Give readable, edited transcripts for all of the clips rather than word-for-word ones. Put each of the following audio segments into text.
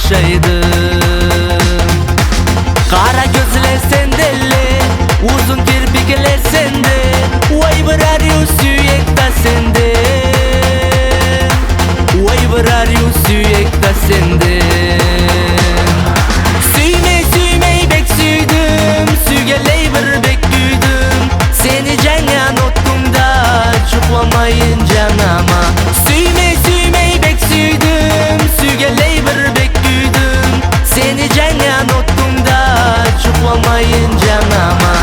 okşaydım. Kara gözler sendelle, uzun kirpikler sende, vay bırakıyor sürekli sende, vay bırakıyor sürekli sende. Süyme süymeyi bek süydüm, sügeley bir bek güydüm. Seni cengen ottumda, çuklamayın canama. Süyme süymeyi bek süydüm, sügeley bir bek güydüm. Seni cengen ottumda, çuklamayın canama.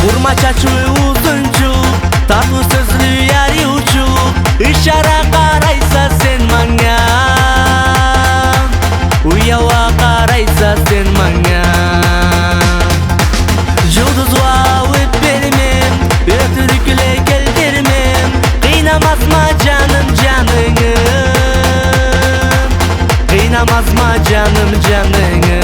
Vurma çaçığı uzunçuk, tatlı sözlü yari uçuk. İşara karaysa sen manga, uyava karaysa sen manga. Yıldız vavıp vermem, ötürükle geldirmem. Kıynamaz mı canım canını, kıynamaz mı canım canını.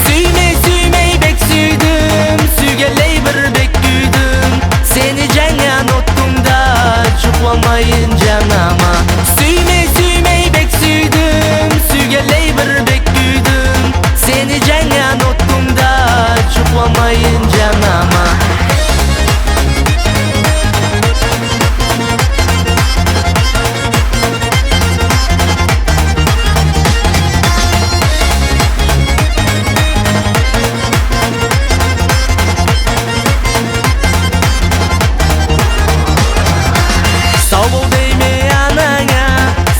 Süyme süymeyi bek süydüm, sügeley bir bek güydüm. Seni cengen ottumda, çuklamayın canama. Süyme süymeyi bek süydüm, sügeley bir bek güydüm. Seni cengen ottumda, çuklamayın canama. Savul değme anana,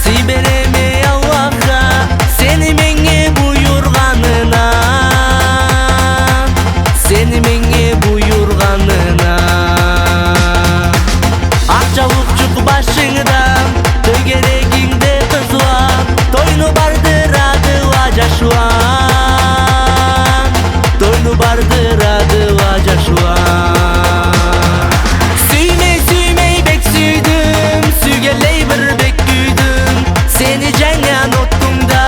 sibereme Allah'a. Seni menge buyurganına, seni menge buyurganına. Akçavukçuk başыңdan, tögeregingde kız var. Toynu bardırады vaja şu an, toynu bardırады vaja şu an. Süyme süymeyi bek süydüm, sügeley bir bek güydüm. Seni cengen ottumda,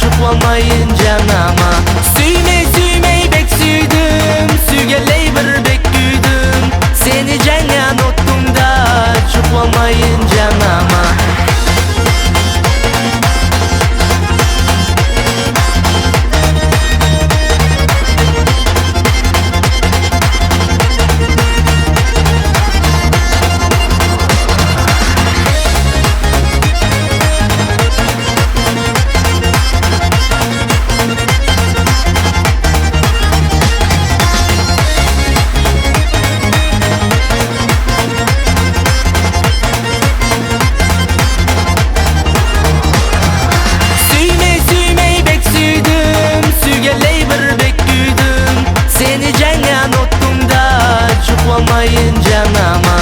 çuklamayın canama. Süyme süymeyi bek süydüm, sügeley bir bek güydüm. Seni cengen ottumda, çuklamayın canama. Süyme süymeyi bek süydüm, sügeley bir bek güydüm. Seni cengen ottumda, çuklamayın canama.